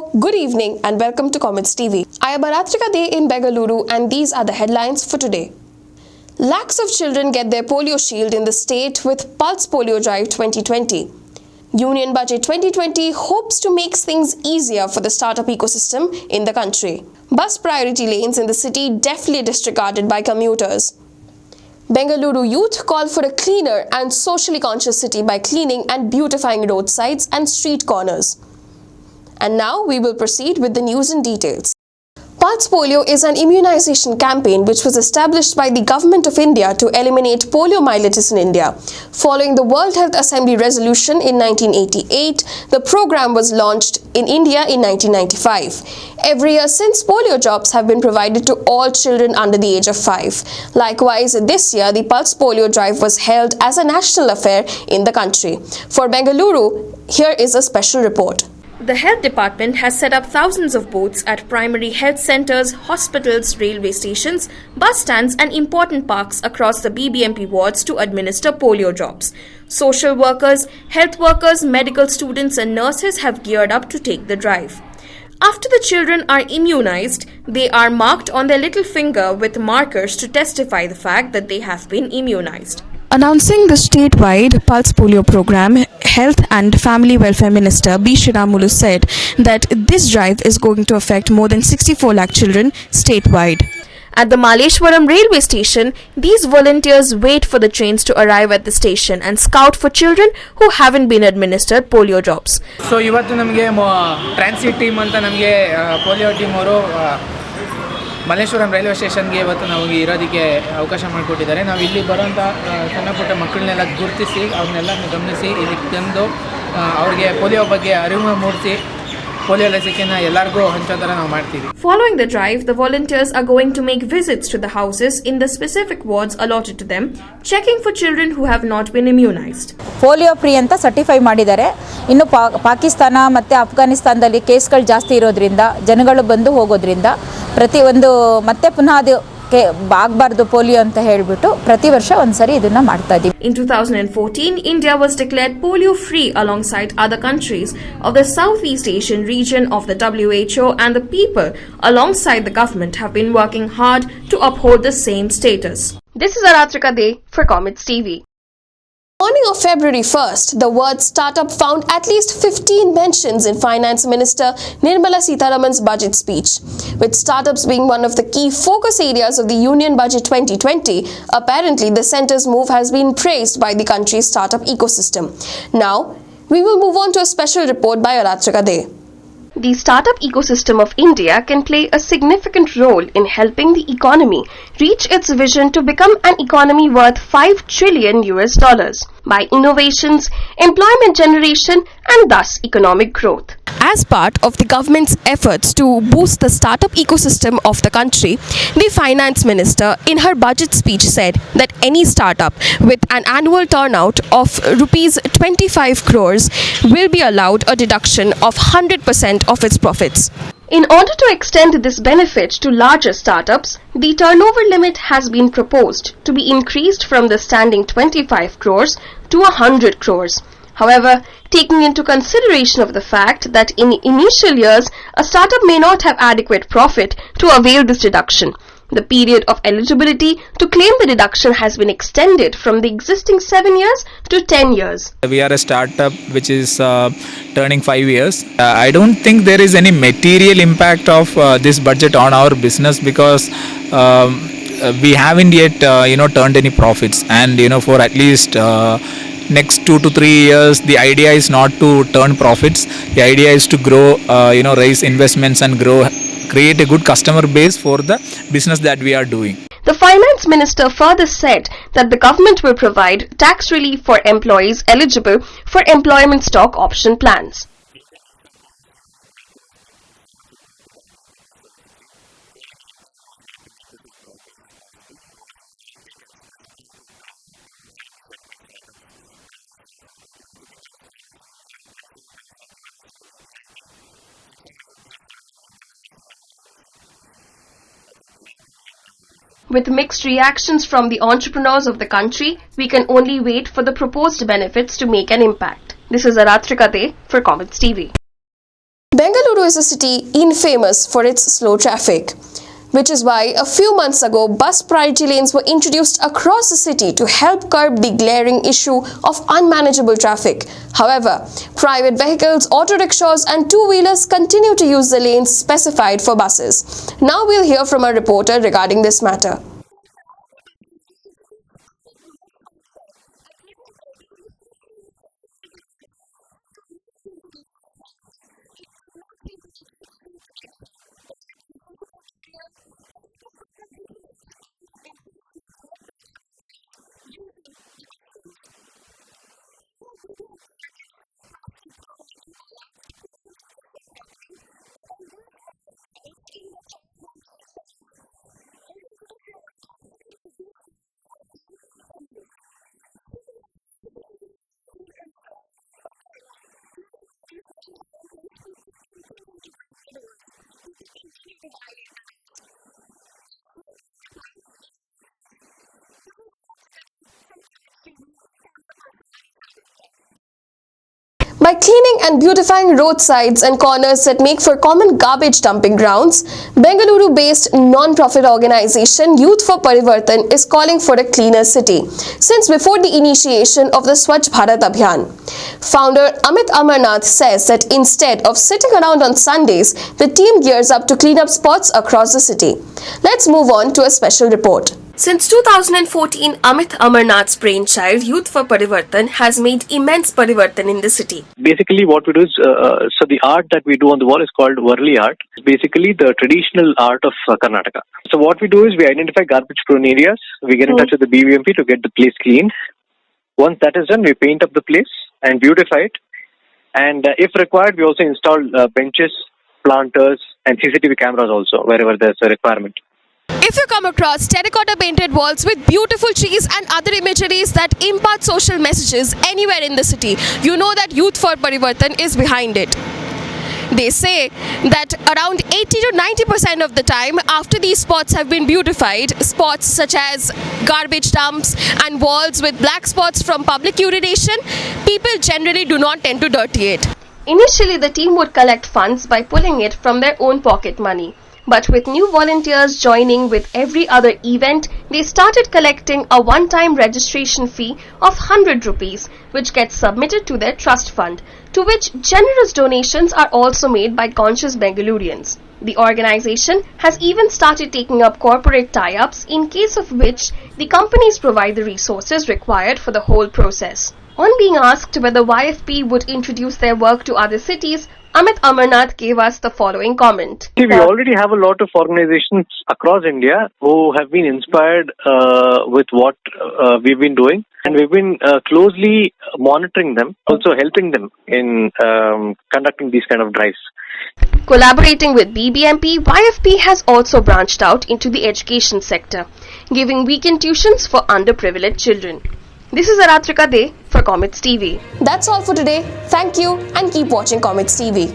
Hello, good evening and welcome to Comets TV. I am Aratrika Dey in Bengaluru and these are the headlines for today. Lakhs of children get their polio shield in the state with Pulse Polio Drive 2020. Union Budget 2020 hopes to make things easier for the startup ecosystem in the country. Bus priority lanes in the city deftly disregarded by commuters. Bengaluru youth call for a cleaner and socially conscious city by cleaning and beautifying roadsides and street corners. And now we will proceed with the news in details. Pulse Polio is an immunization campaign which was established by the Government of India to eliminate poliomyelitis in India. Following the World Health Assembly resolution in 1988, the program was launched in India in 1995. Every year since, polio drops have been provided to all children under the age of 5. Likewise, this year, the Pulse Polio Drive was held as a national affair in the country. For Bengaluru, here is a special report. The health department has set up thousands of booths at primary health centers, hospitals, railway stations, bus stands and important parks across the BBMP wards to administer polio drops. Social workers, health workers, medical students and nurses have geared up to take the drive. After the children are immunized, they are marked on their little finger with markers to testify the fact that they have been immunized. Announcing the statewide Pulse Polio program, Health and Family Welfare Minister B. Shriramulu said that this drive is going to affect more than 64 lakh children statewide. At the Malleshwaram railway station, these volunteers wait for the trains to arrive at the station and scout for children who haven't been administered polio drops. So, ಇವತ್ತು ನಮಗೆ transit team ಅಂತ ನಮಗೆ polio team ಅವರು Malleshwaram railway ಸ್ಟೇಷನ್ಗೆ ಇವತ್ತು ನಮಗೆ ಇರೋದಕ್ಕೆ ಅವಕಾಶ ಮಾಡಿಕೊಟ್ಟಿದ್ದಾರೆ. ನಾವು ಇಲ್ಲಿ ಬರೋಂಥ ಸಣ್ಣ ಪುಟ್ಟ ಮಕ್ಕಳನ್ನೆಲ್ಲ ಗುರುತಿಸಿ ಅವ್ರನ್ನೆಲ್ಲ ಗಮನಿಸಿ ಇದಕ್ಕೆ ತಂದು ಅವ್ರಿಗೆ ಪೋಲಿಯೋ ಬಗ್ಗೆ ಅರಿವು ಮೂಡಿಸಿ ಪೋಲಿಯೋ ಲಸಿಕೆನ ಎಲ್ಲರಿಗೂ ಹಂಚೋ ಥರ ನಾವು ಮಾಡ್ತೀವಿ. Following the drive, the volunteers are going to make visits to the houses in the specific wards allotted to them, checking for children who have not been immunized. Polio free ಅಂತ certify ಮಾಡಿದ್ದಾರೆ. ಇನ್ನು ಪಾಕಿಸ್ತಾನ ಮತ್ತು ಅಫ್ಘಾನಿಸ್ತಾನದಲ್ಲಿ ಕೇಸ್ಗಳು ಜಾಸ್ತಿ ಇರೋದ್ರಿಂದ ಜನಗಳು ಬಂದು ಹೋಗೋದ್ರಿಂದ ಪ್ರತಿಯೊಂದು ಮತ್ತೆ ಪುನಃ ಅದು ಆಗಬಾರ್ದು ಪೋಲಿಯೋ ಅಂತ ಹೇಳಿಬಿಟ್ಟು ಪ್ರತಿ ವರ್ಷ ಒಂದ್ಸರಿ ಇದನ್ನ ಮಾಡ್ತಾ ಇದೀವಿ. In 2014, India was declared polio free alongside other countries of the Southeast Asian region of the WHO, and the people alongside the government have been working hard to uphold the same status. This is Aratrika Dey for Comets TV. Morning of February 1st, the word startup found at least 15 mentions in Finance Minister Nirmala Sitharaman's budget speech. With startups being one of the key focus areas of the Union Budget 2020, apparently the centre's move has been praised by the country's startup ecosystem. Now, we will move on to a special report by Aratrika Dey. The startup ecosystem of India can play a significant role in helping the economy reach its vision to become an economy worth $5 trillion by innovations, employment generation, and thus economic growth. As part of the government's efforts to boost the startup ecosystem of the country, the finance minister in her budget speech said that any startup with an annual turnout of rupees 25 crores will be allowed a deduction of 100% of its profits. In order to extend this benefit to larger startups, the turnover limit has been proposed to be increased from the standing 25 crores to 100 crores. However, taking into consideration of the fact that in initial years, a startup may not have adequate profit to avail this deduction, the period of eligibility to claim the deduction has been extended from the existing 7 years to 10 years. We are a startup which is turning 5 years. I don't think there is any material impact of this budget on our business because we haven't yet turned any profits, and for at least next 2 to 3 years the idea is not to turn profits. The idea is to grow, raise investments and create a good customer base for the business that we are doing. The finance minister further said that the government will provide tax relief for employees eligible for employment stock option plans. With mixed reactions from the entrepreneurs of the country, we can only wait for the proposed benefits to make an impact. This is Aratrika Dey for Comets TV. Bengaluru Bengaluru is a city infamous for its slow traffic, which is why a few months ago bus priority lanes were introduced across the city to help curb the glaring issue of unmanageable traffic. However, private vehicles, auto rickshaws and two-wheelers continue to use the lanes specified for buses. Now we'll hear from a reporter regarding this matter. By cleaning and beautifying roadsides and corners that make for common garbage dumping grounds, Bengaluru-based non-profit organization Youth for Parivartan is calling for a cleaner city since before the initiation of the Swachh Bharat Abhiyan. Founder Amit Amarnath says that instead of sitting around on Sundays, the team gears up to clean up spots across the city. Let's move on to a special report. Since 2014, Amit Amarnath's brainchild, Youth for Parivartan, has made immense parivartan in the city. Basically, what we do is, so the art that we do on the wall is called Varli art. It's basically the traditional art of Karnataka. So what we do is we identify garbage-prone areas. We get in touch with the BBMP to get the place cleaned. Once that is done, we paint up the place and beautify it. And if required, we also install benches, planters, and CCTV cameras also wherever there's a requirement. If you come across terracotta painted walls with beautiful trees and other imageries that impart social messages anywhere in the city, you know that Youth for Parivartan is behind it. They say that around 80 to 90% of the time after these spots have been beautified, spots such as garbage dumps and walls with black spots from public urination, people generally do not tend to dirty it. Initially, the team would collect funds by pulling it from their own pocket money. But with new volunteers joining with every other event, they started collecting a one-time registration fee of 100 rupees, which gets submitted to their trust fund, to which generous donations are also made by conscious Bengalurians. The organization has even started taking up corporate tie-ups, in case of which the companies provide the resources required for the whole process. On being asked whether YFP would introduce their work to other cities, Amit Amarnath gave us the following comment. See, we already have a lot of organizations across India who have been inspired with what we've been doing, and we've been closely monitoring them, also helping them in conducting these kind of drives. Collaborating with BBMP, YFP has also branched out into the education sector, giving weekend tuitions for underprivileged children. This is Aratrika Dey for Comets TV. That's all for today. Thank you and keep watching Comets TV.